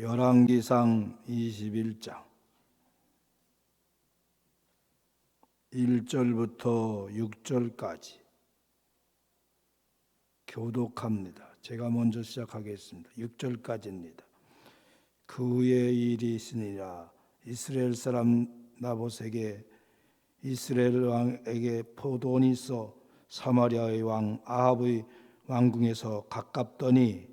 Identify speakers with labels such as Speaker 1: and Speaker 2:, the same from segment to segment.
Speaker 1: 열왕기상 21장 1절부터 6절까지 교독합니다. 제가 먼저 시작하겠습니다. 6절까지입니다. 그 후에 일이 있으니라. 이스라엘 사람 나봇에게 이스라엘 왕에게 포도원이 있어 사마리아의 왕 아합의 왕궁에서 가깝더니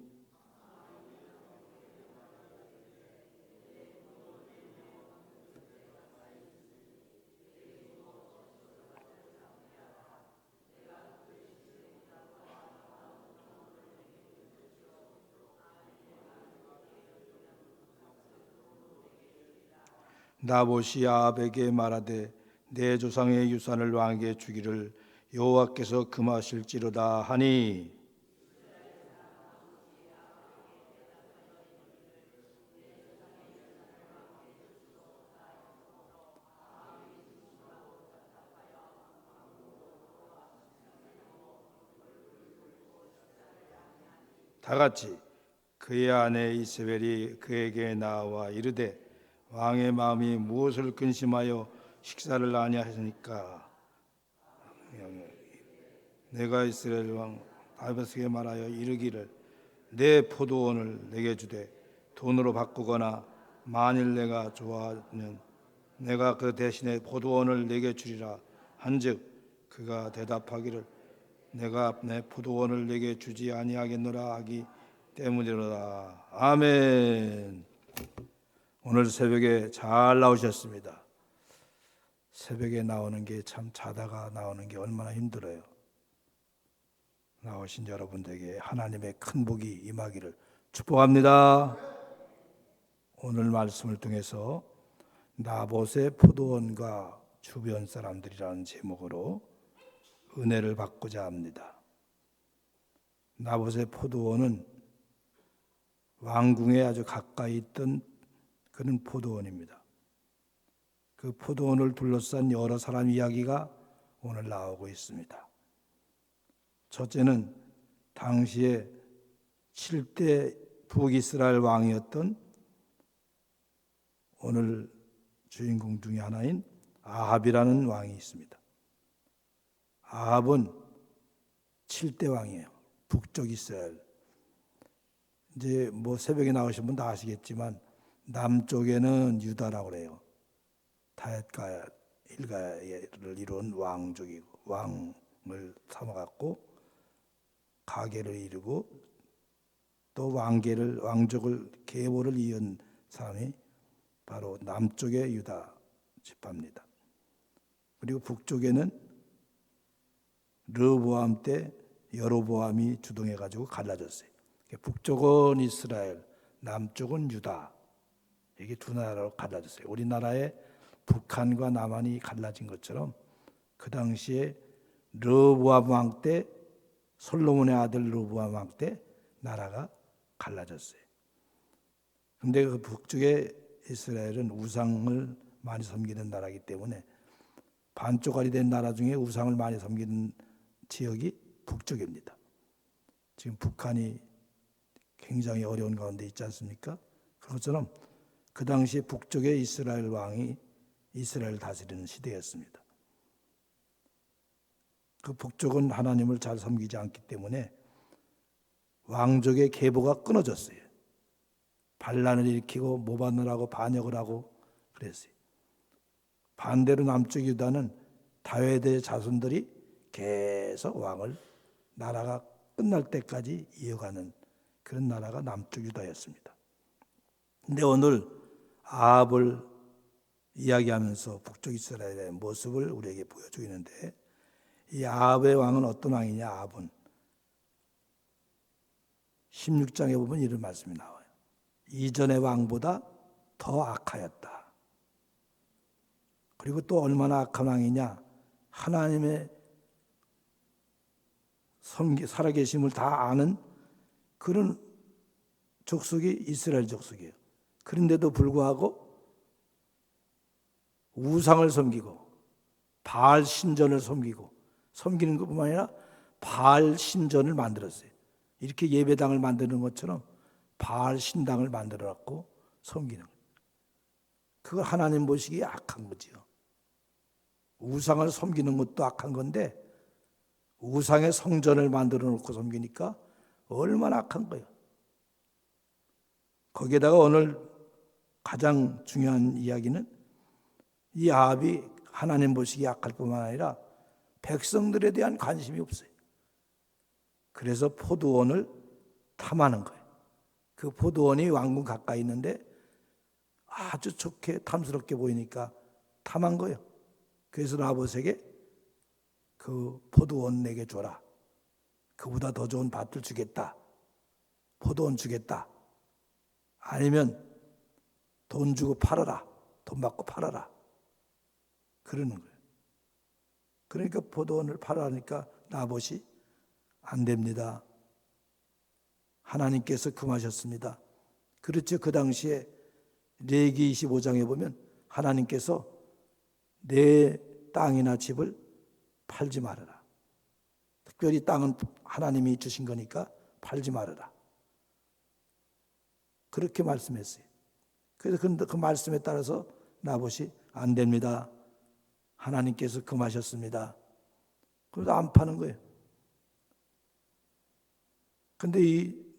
Speaker 1: 나봇이 아합에게 말하되 내 조상의 유산을 왕에게 주기를 여호와께서 금하실지로다 하니 다같이 그의 아내 이세벨이 그에게 나와 이르되 왕의 마음이 무엇을 근심하여 식사를 아니하시니까 내가 이스라엘 왕 다윗에게 말하여 이르기를 내 포도원을 내게 주되 돈으로 바꾸거나 만일 내가 좋아하면 내가 그 대신에 포도원을 내게 주리라 한즉 그가 대답하기를 내가 내 포도원을 내게 주지 아니하겠노라 하기 때문이로다. 아멘. 오늘 새벽에 잘 나오셨습니다. 새벽에 나오는 게 참 자다가 나오는 게 얼마나 힘들어요. 나오신 여러분들에게 하나님의 큰 복이 임하기를 축복합니다. 오늘 말씀을 통해서 나봇의 포도원과 주변 사람들이라는 제목으로 은혜를 받고자 합니다. 나봇의 포도원은 왕궁에 아주 가까이 있던 그런 포도원입니다. 그 포도원을 둘러싼 여러 사람 이야기가 오늘 나오고 있습니다. 첫째는 당시에 7대 북이스라엘 왕이었던 오늘 주인공 중에 하나인 아합이라는 왕이 있습니다. 아합은 7대 왕이에요. 북쪽 이스라엘. 이제 뭐 새벽에 나오신 분 다 아시겠지만 남쪽에는 유다라고 그래요. 다윗과 일가를 이룬 왕족이고 왕을 삼아갖고 가계를 이루고 또 왕족을 계보를 이은 사람이 바로 남쪽의 유다 지파입니다. 그리고 북쪽에는 르보암 때 여로보암이 주동해가지고 갈라졌어요. 북쪽은 이스라엘, 남쪽은 유다. 이게 두 나라로 갈라졌어요. 우리나라의 북한과 남한이 갈라진 것처럼 그 당시에 르보암 왕 때 솔로몬의 아들 르보암 왕 때 나라가 갈라졌어요. 그런데 그 북쪽의 이스라엘은 우상을 많이 섬기는 나라이기 때문에 반쪽알이 된 나라 중에 우상을 많이 섬기는 지역이 북쪽입니다. 지금 북한이 굉장히 어려운 가운데 있지 않습니까? 그것처럼 그 당시에 북쪽의 이스라엘 왕이 이스라엘을 다스리는 시대였습니다. 그 북쪽은 하나님을 잘 섬기지 않기 때문에 왕족의 계보가 끊어졌어요. 반란을 일으키고 모반을 반역을 하고 그랬어요. 반대로 남쪽 유다는 다윗의 자손들이 계속 왕을 나라가 끝날 때까지 이어가는 그런 나라가 남쪽 유다였습니다. 그런데 오늘 아합을 이야기하면서 북쪽 이스라엘의 모습을 우리에게 보여주고 있는데 이 아합의 왕은 어떤 왕이냐? 아합은 16장에 보면 이런 말씀이 나와요. 이전의 왕보다 더 악하였다. 그리고 또 얼마나 악한 왕이냐? 하나님의 살아계심을 다 아는 그런 족속이 이스라엘 족속이에요. 그런데도 불구하고 우상을 섬기고 바알 신전을 섬기는 것뿐만 아니라 바알 신전을 만들었어요. 이렇게 예배당을 만드는 것처럼 바알 신당을 만들어놨고 섬기는 거예요. 그걸 하나님 보시기에 악한 거지요. 우상을 섬기는 것도 악한 건데 우상의 성전을 만들어 놓고 섬기니까 얼마나 악한 거예요. 거기에다가 오늘 가장 중요한 이야기는 이 아합이 하나님 보시기에 악할 뿐만 아니라 백성들에 대한 관심이 없어요. 그래서 포도원을 탐하는 거예요. 그 포도원이 왕궁 가까이 있는데 아주 좋게 탐스럽게 보이니까 탐한 거예요. 그래서 나봇에게 그 포도원 내게 줘라. 그보다 더 좋은 밭을 주겠다. 포도원 주겠다. 아니면 돈 주고 팔아라. 돈 받고 팔아라. 그러는 거예요. 그러니까 포도원을 팔아라니까 나봇이 안 됩니다. 하나님께서 금하셨습니다. 그렇죠. 그 당시에 레위기 25장에 보면 하나님께서 내 땅이나 집을 팔지 말아라. 특별히 땅은 하나님이 주신 거니까 팔지 말아라. 그렇게 말씀했어요. 그래서 그 말씀에 따라서 나봇이 안 됩니다. 하나님께서 금하셨습니다. 그래서 안 파는 거예요. 근데 이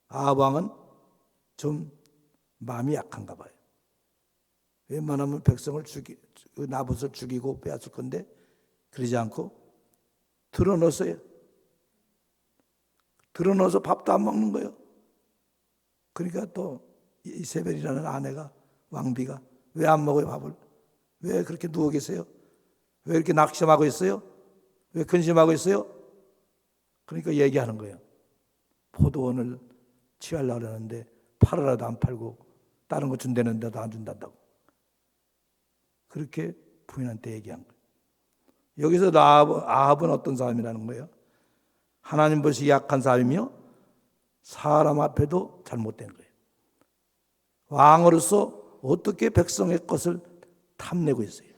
Speaker 1: 아합 왕은 좀 마음이 약한가 봐요. 웬만하면 백성을 나봇을 죽이고 빼앗을 건데 그러지 않고 드러넣었어요. 드러넣어서 밥도 안 먹는 거예요. 그러니까 또 이세벨이라는 아내가 왕비가 왜 안 먹어요 밥을? 왜 그렇게 누워 계세요? 왜 이렇게 낙심하고 있어요? 왜 근심하고 있어요? 그러니까 얘기하는 거예요. 포도원을 취하려고 하는데 팔아라도 안 팔고 다른 거 준다는데도 안 준단다고. 그렇게 부인한테 얘기한 거예요. 여기서 아합은 어떤 사람이라는 거예요? 하나님 보시기에 약한 사람이며 사람 앞에도 잘못된 거예요. 왕으로서 어떻게 백성의 것을 탐내고 있어요.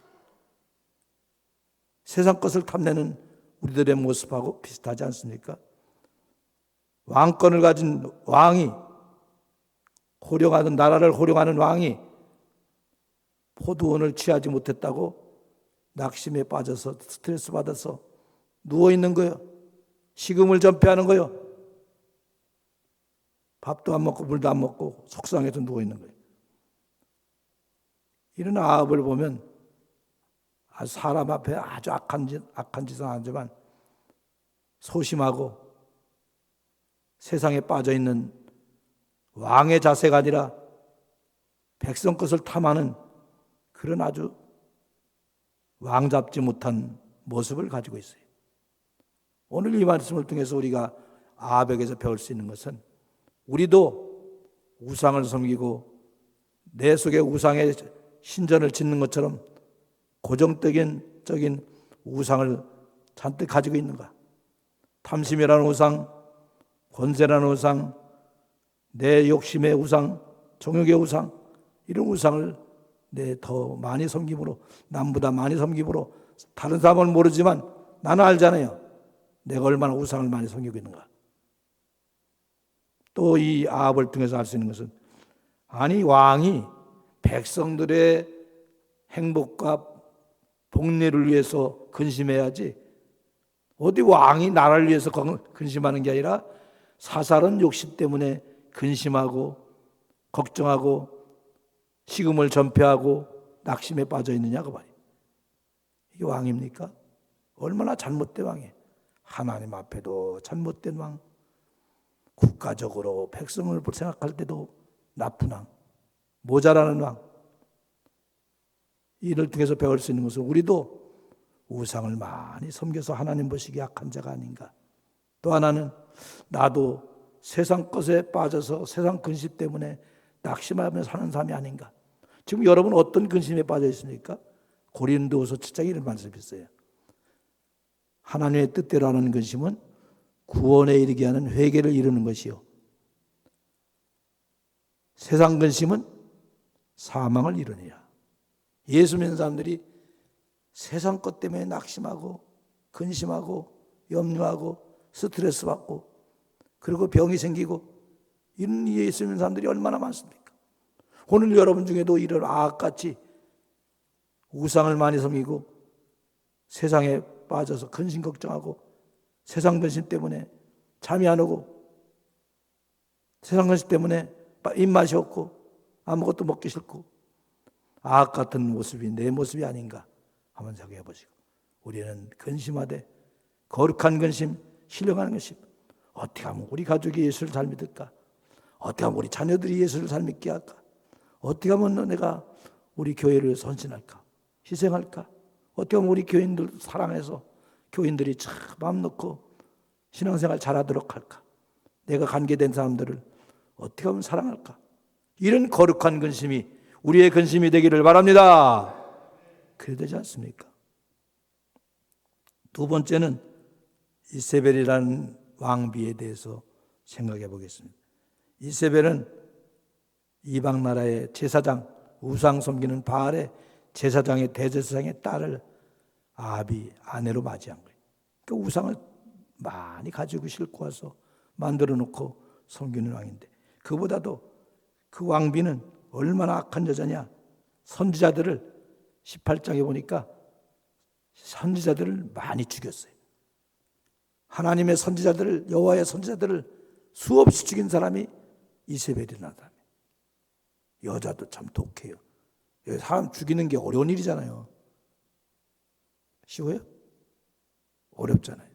Speaker 1: 세상 것을 탐내는 우리들의 모습하고 비슷하지 않습니까? 왕권을 가진 왕이 호령하는 나라를 호령하는 왕이 포도원을 취하지 못했다고 낙심에 빠져서 스트레스 받아서 누워 있는 거예요. 식음을 전폐하는 거예요. 밥도 안 먹고 물도 안 먹고 속상해서 누워 있는 거예요. 이런 아합을 보면 사람 앞에 아주 악한 짓은 안 하지만 소심하고 세상에 빠져 있는 왕의 자세가 아니라 백성 것을 탐하는 그런 아주 왕잡지 못한 모습을 가지고 있어요. 오늘 이 말씀을 통해서 우리가 아합에게서 배울 수 있는 것은 우리도 우상을 섬기고 내 속에 우상의 신전을 짓는 것처럼 고정적인 우상을 잔뜩 가지고 있는가? 탐심이라는 우상, 권세라는 우상, 내 욕심의 우상, 정욕의 우상, 이런 우상을 더 많이 섬김으로, 남보다 많이 섬김으로 다른 사람은 모르지만 나는 알잖아요. 내가 얼마나 우상을 많이 섬기고 있는가. 또 이 아합을 통해서 알 수 있는 것은 아니 왕이 백성들의 행복과 복리를 위해서 근심해야지 어디 왕이 나라를 위해서 근심하는 게 아니라 사살은 욕심 때문에 근심하고 걱정하고 식음을 전폐하고 낙심에 빠져 있느냐고 봐요. 이게 왕입니까? 얼마나 잘못된 왕이에요. 하나님 앞에도 잘못된 왕, 국가적으로 백성을 생각할 때도 나쁜 왕, 모자라는 왕. 이를 통해서 배울 수 있는 것은 우리도 우상을 많이 섬겨서 하나님 보시기에 약한 자가 아닌가. 또 하나는 나도 세상 것에 빠져서 세상 근심 때문에 낙심하며 사는 사람이 아닌가. 지금 여러분 어떤 근심에 빠져 있습니까? 고린도후서 7장에 이런 말씀이 있어요. 하나님의 뜻대로 하는 근심은 구원에 이르게 하는 회개를 이루는 것이요, 세상 근심은 사망을 이루느냐. 예수 믿는 사람들이 세상 것 때문에 낙심하고 근심하고 염려하고 스트레스 받고 그리고 병이 생기고 이런 예수 믿는 사람들이 얼마나 많습니까? 오늘 여러분 중에도 이런 악같이 우상을 많이 섬기고 세상에 빠져서 근심 걱정하고 세상 근심 때문에 잠이 안 오고 세상 근심 때문에 입맛이 없고 아무것도 먹기 싫고 악 같은 모습이 내 모습이 아닌가 한번 생각해 보시고, 우리는 근심하되 거룩한 근심, 신령한 근심, 어떻게 하면 우리 가족이 예수를 잘 믿을까? 어떻게 하면 우리 자녀들이 예수를 잘 믿게 할까? 어떻게 하면 내가 우리 교회를 선신할까? 희생할까? 어떻게 하면 우리 교인들 사랑해서 교인들이 참 마음 놓고 신앙생활 잘하도록 할까? 내가 관계된 사람들을 어떻게 하면 사랑할까? 이런 거룩한 근심이 우리의 근심이 되기를 바랍니다. 그래야 되지 않습니까? 두 번째는 이세벨이라는 왕비에 대해서 생각해 보겠습니다. 이세벨은 이방 나라의 제사장, 우상 섬기는 바알의 제사장의 대제사장의 딸을 아합이 아내로 맞이한 거예요. 그 우상을 많이 가지고 싣고 와서 만들어 놓고 섬기는 왕인데, 그보다도 그 왕비는 얼마나 악한 여자냐. 선지자들을 18장에 보니까 선지자들을 많이 죽였어요. 하나님의 선지자들을, 여호와의 선지자들을 수없이 죽인 사람이 이세벨이라는 사람이에요. 여자도 참 독해요. 사람 죽이는 게 어려운 일이잖아요. 쉬워요? 어렵잖아요.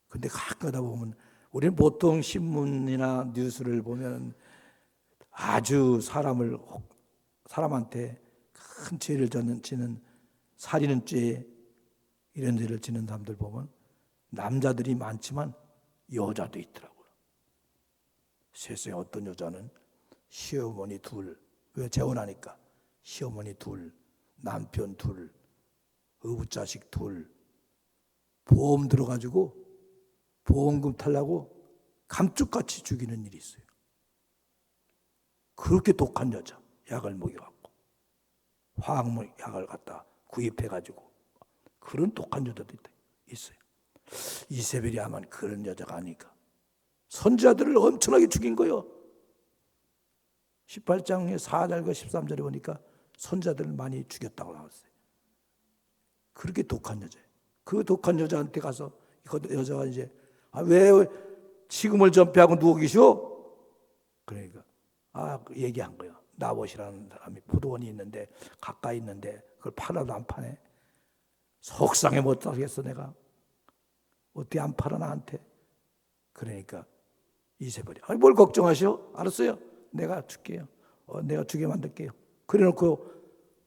Speaker 1: 근데 가끔 하다 보면 우리는 보통 신문이나 뉴스를 보면 아주 사람한테 큰 죄를 지는 살인은 죄, 이런 죄를 지는 사람들 보면 남자들이 많지만 여자도 있더라고요. 세상에 어떤 여자는 시어머니 둘, 왜 재혼하니까 시어머니 둘, 남편 둘, 어부자식 둘, 보험 들어가지고 보험금 타려고 감쪽같이 죽이는 일이 있어요. 그렇게 독한 여자, 약을 먹여갖고 화학약을 갖다 구입해가지고 그런 독한 여자도 있어요. 이세벨이 아마 그런 여자가 아닐까. 선지자들을 엄청나게 죽인 거예요. 18장의 4절과 13절에 보니까 선지자들을 많이 죽였다고 나왔어요. 그렇게 독한 여자예요. 그 독한 여자한테 가서 그 여자가 이제 왜 지금을 전폐하고 누워 계시오? 그러니까 얘기한 거예요. 나봇이라는 사람이 포도원이 있는데 가까이 있는데 그걸 팔아도 안 파네. 속상해 못 하겠어 내가. 어떻게 안 팔아 나한테. 그러니까 이세벨이 뭘 걱정하시오? 알았어요. 내가 줄게요. 내가 주게 만들게요. 그래놓고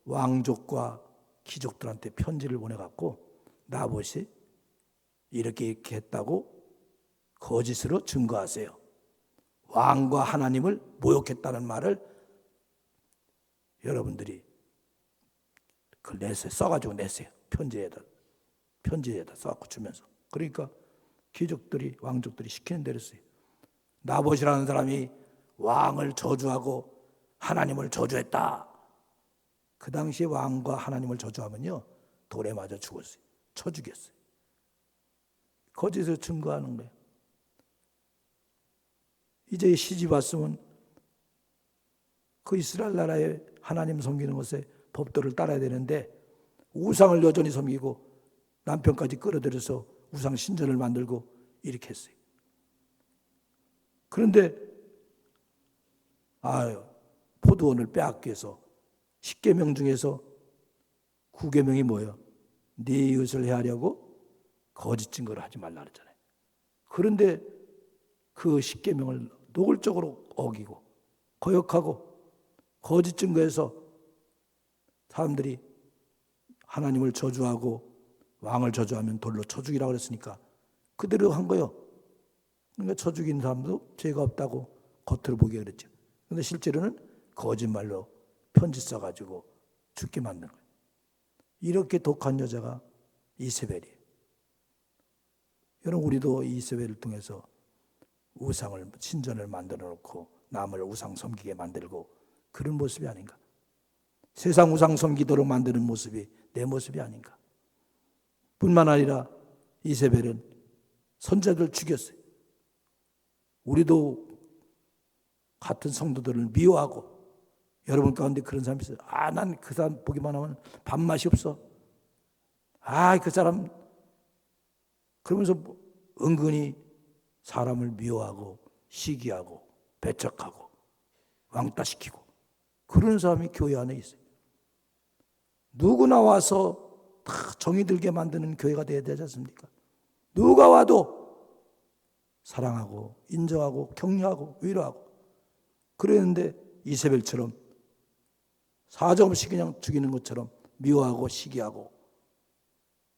Speaker 1: 왕족과 귀족들한테 편지를 보내갖고 나봇이 이렇게 했다고 거짓으로 증거하세요. 왕과 하나님을 모욕했다는 말을 여러분들이 그걸 내세요. 써가지고 내세요. 편지에다 써갖고 주면서. 그러니까 귀족들이, 왕족들이 시키는 대로 했어요. 나봇이라는 사람이 왕을 저주하고 하나님을 저주했다. 그 당시에 왕과 하나님을 저주하면요 돌에 맞아 죽었어요. 쳐 죽였어요. 거짓으로 증거하는 거예요. 이제 시집 왔으면 그 이스라엘 나라의 하나님 섬기는 것에 법도를 따라야 되는데 우상을 여전히 섬기고 남편까지 끌어들여서 우상 신전을 만들고 이렇게 했어요. 그런데 포도원을 빼앗겨서 10계명 중에서 9계명이 뭐예요? 네 이웃을 해하려고 거짓 증거를 하지 말라 그랬잖아요. 그런데 그 10계명을 노골적으로 어기고 거역하고 거짓 증거해서 사람들이 하나님을 저주하고 왕을 저주하면 돌로 쳐 죽이라고 그랬으니까 그대로 한 거예요. 그러니까 쳐 죽인 사람도 죄가 없다고 겉으로 보기에 그랬죠. 그런데 실제로는 거짓말로 편지 써가지고 죽게 만든 거예요. 이렇게 독한 여자가 이세벨이에요. 여러분, 우리도 이세벨을 통해서 우상을, 신전을 만들어 놓고 남을 우상 섬기게 만들고 그런 모습이 아닌가. 세상 우상 섬기도록 만드는 모습이 내 모습이 아닌가. 뿐만 아니라 이세벨은 선지자들을 죽였어요. 우리도 같은 성도들을 미워하고 여러분 가운데 그런 사람이 있어요. 난 그 사람 보기만 하면 밥맛이 없어. 그 사람 그러면서 은근히 사람을 미워하고 시기하고 배척하고 왕따시키고 그런 사람이 교회 안에 있어요. 누구나 와서 다 정이 들게 만드는 교회가 되어야 되지 않습니까? 누가 와도 사랑하고 인정하고 격려하고 위로하고 그랬는데 이세벨처럼 사정없이 그냥 죽이는 것처럼 미워하고 시기하고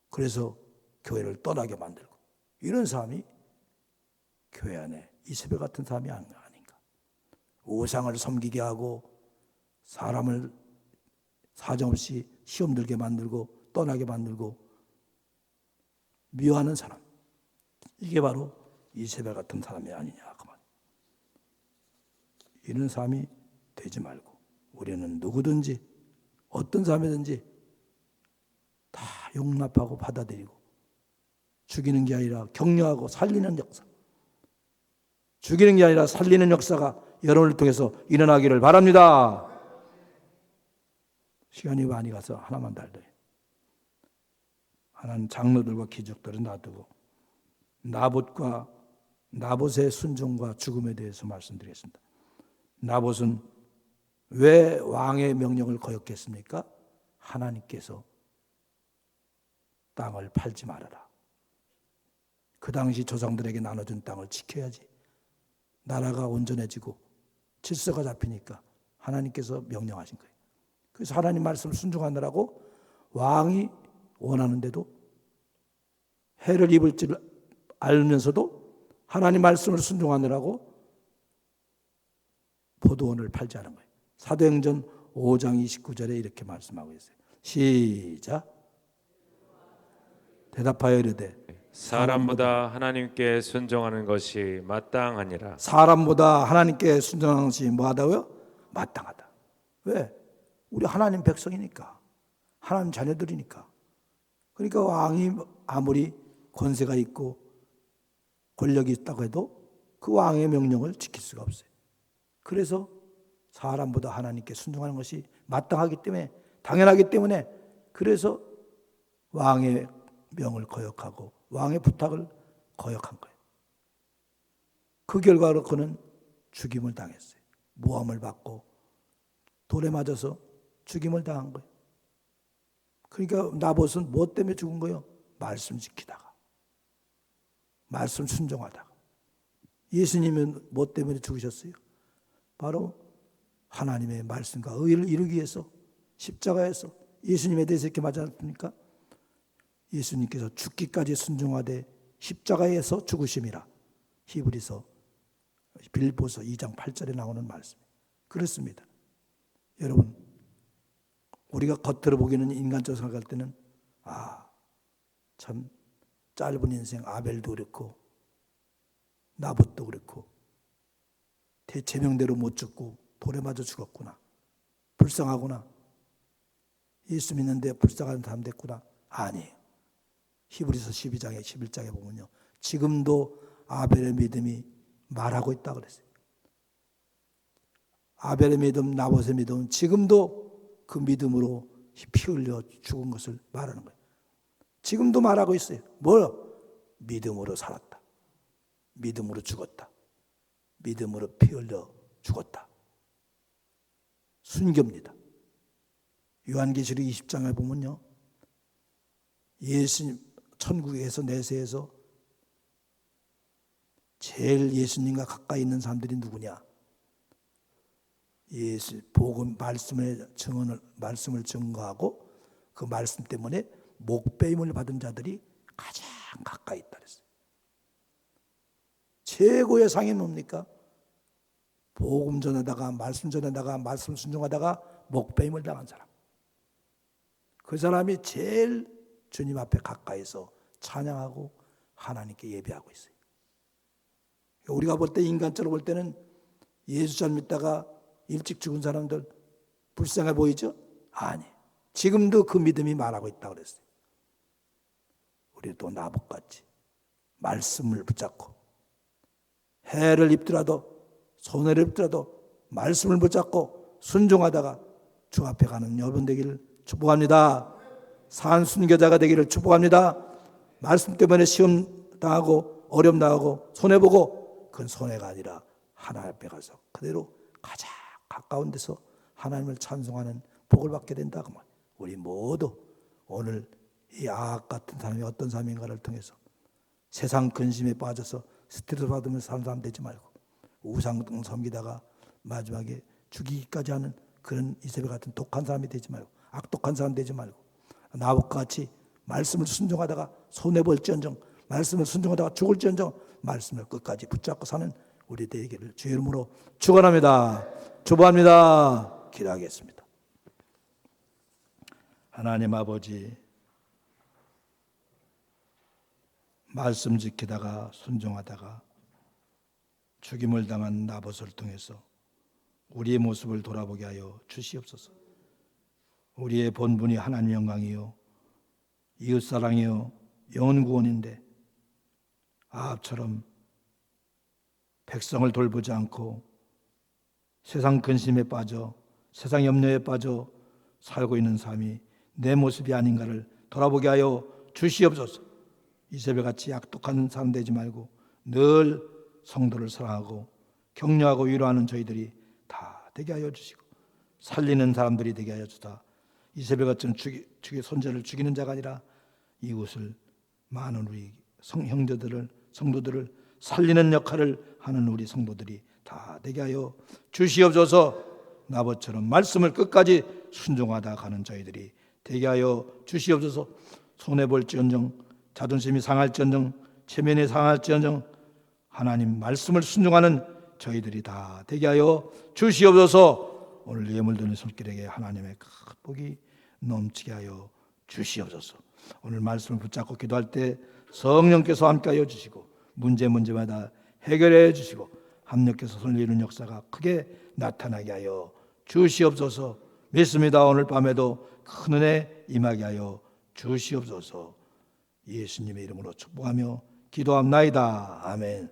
Speaker 1: 그래서 교회를 떠나게 만들고 이런 사람이 교회 안에 이세벨 같은 사람이 아닌가. 우상을 섬기게 하고 사람을 사정없이 시험 들게 만들고 떠나게 만들고 미워하는 사람, 이게 바로 이세벨 같은 사람이 아니냐 그 말. 이런 사람이 되지 말고 우리는 누구든지 어떤 사람이든지 다 용납하고 받아들이고 죽이는 게 아니라 격려하고 살리는 역사, 죽이는 게 아니라 살리는 역사가 여러분을 통해서 일어나기를 바랍니다. 시간이 많이 가서 하나만 더 할래요. 하나는 장로들과 귀족들을 놔두고 나봇과 나봇의 순종과 죽음에 대해서 말씀드리겠습니다. 나봇은 왜 왕의 명령을 거역했습니까? 하나님께서 땅을 팔지 말아라. 그 당시 조상들에게 나눠준 땅을 지켜야지 나라가 온전해지고 질서가 잡히니까 하나님께서 명령하신 거예요. 그래서 하나님 말씀을 순종하느라고 왕이 원하는데도 해를 입을 줄 알면서도 하나님 말씀을 순종하느라고 포도원을 팔지 않은 거예요. 사도행전 5장 29절에 이렇게 말씀하고 있어요. 시작. 대답하여 이르되
Speaker 2: 사람보다 하나님께 순종하는 것이 마땅하니라.
Speaker 1: 사람보다 하나님께 순종하는 것이 뭐하다고요? 마땅하다. 왜? 우리 하나님 백성이니까, 하나님 자녀들이니까. 그러니까 왕이 아무리 권세가 있고 권력이 있다고 해도 그 왕의 명령을 지킬 수가 없어요. 그래서 사람보다 하나님께 순종하는 것이 마땅하기 때문에, 당연하기 때문에, 그래서 왕의 명을 거역하고 왕의 부탁을 거역한 거예요. 그 결과로 그는 죽임을 당했어요. 모함을 받고 돌에 맞아서 죽임을 당한 거예요. 그러니까 나봇은 뭐 때문에 죽은 거예요? 말씀 지키다가, 말씀 순종하다가. 예수님은 뭐 때문에 죽으셨어요? 바로 하나님의 말씀과 의를 이루기 위해서 십자가에서 예수님에 대해서 이렇게 말하지 않습니까? 예수님께서 죽기까지 순종하되 십자가에서 죽으심이라. 히브리서 빌립보서 2장 8절에 나오는 말씀. 그렇습니다. 여러분, 우리가 겉으로 보기는 인간적으로 생각할 때는 참 짧은 인생 아벨도 그렇고 나봇도 그렇고 제명대로 못 죽고 돌에 맞아 죽었구나. 불쌍하구나. 예수 믿는데 불쌍한 사람 됐구나. 아니에요. 히브리서 12장에 11장에 보면요. 지금도 아벨의 믿음이 말하고 있다 그랬어요. 아벨의 믿음, 나봇의 믿음은 지금도 그 믿음으로 피 흘려 죽은 것을 말하는 거예요. 지금도 말하고 있어요. 뭐요? 믿음으로 살았다. 믿음으로 죽었다. 믿음으로 피 흘려 죽었다. 순교입니다. 요한계시록 20장에 보면요. 예수님 천국에서 내세에서 제일 예수님과 가까이 있는 사람들이 누구냐? 예수 복음 말씀을 증거하고 그 말씀 때문에 목배임을 받은 자들이 가장 가까이 있다 그랬어요. 최고의 상이 뭡니까? 복음 전하다가 말씀 전하다가 말씀 순종하다가 목배임을 당한 사람. 그 사람이 제일 주님 앞에 가까이서 찬양하고 하나님께 예배하고 있어요. 우리가 볼 때 인간적으로 볼 때는 예수 잘 믿다가 일찍 죽은 사람들 불쌍해 보이죠? 아니, 지금도 그 믿음이 말하고 있다고 그랬어요. 우리도 나봇같이 말씀을 붙잡고 해를 입더라도 손해를 입더라도 말씀을 붙잡고 순종하다가 주 앞에 가는 여러분 되기를 축복합니다. 산 순교자가 되기를 축복합니다. 말씀 때문에 시험 당하고 어려움 당하고 손해보고 그건 손해가 아니라 하나님 앞에 가서 그대로 가장 가까운 데서 하나님을 찬송하는 복을 받게 된다 그 말. 우리 모두 오늘 이 아합 같은 사람이 어떤 사람인가를 통해서 세상 근심에 빠져서 스트레스 받으면서 사는 사람 되지 말고 우상 섬기다가 마지막에 죽이기까지 하는 그런 이세벨 같은 독한 사람이 되지 말고 악독한 사람 되지 말고 나와 같이 말씀을 순종하다가 손해볼지언정 말씀을 순종하다가 죽을지언정 말씀을 끝까지 붙잡고 사는 우리 되기를 주의 이름으로 축원합니다. 축복합니다. 기도하겠습니다. 하나님 아버지, 말씀 지키다가 순종하다가 죽임을 당한 나봇을 통해서 우리의 모습을 돌아보게 하여 주시옵소서. 우리의 본분이 하나님 영광이요 이웃사랑이요 영혼 구원인데 아합처럼 백성을 돌보지 않고 세상 근심에 빠져 세상 염려에 빠져 살고 있는 삶이 내 모습이 아닌가를 돌아보게 하여 주시옵소서. 이세벨같이 악독한 사람 되지 말고 늘 성도를 사랑하고 격려하고 위로하는 저희들이 다 되게 하여 주시고 살리는 사람들이 되게 하여 주다. 이세벨같은 손자를 죽이는 자가 아니라 이웃을 많은 우리 형제들을 성도들을 살리는 역할을 하는 우리 성도들이 다 되게 하여 주시옵소서. 나봇처럼 말씀을 끝까지 순종하다 가는 저희들이 되게 하여 주시옵소서. 손해볼지언정 자존심이 상할지언정 체면이 상할지언정 하나님 말씀을 순종하는 저희들이 다 되게 하여 주시옵소서. 오늘 예물드는 손길에게 하나님의 큰 복이 넘치게 하여 주시옵소서. 오늘 말씀을 붙잡고 기도할 때 성령께서 함께하여 주시고 문제마다 해결해 주시고 합력해서 손을 이루는 역사가 크게 나타나게 하여 주시옵소서. 믿습니다. 오늘 밤에도 큰 은혜 임하게 하여 주시옵소서. 예수님의 이름으로 축복하며 기도합나이다. 아멘.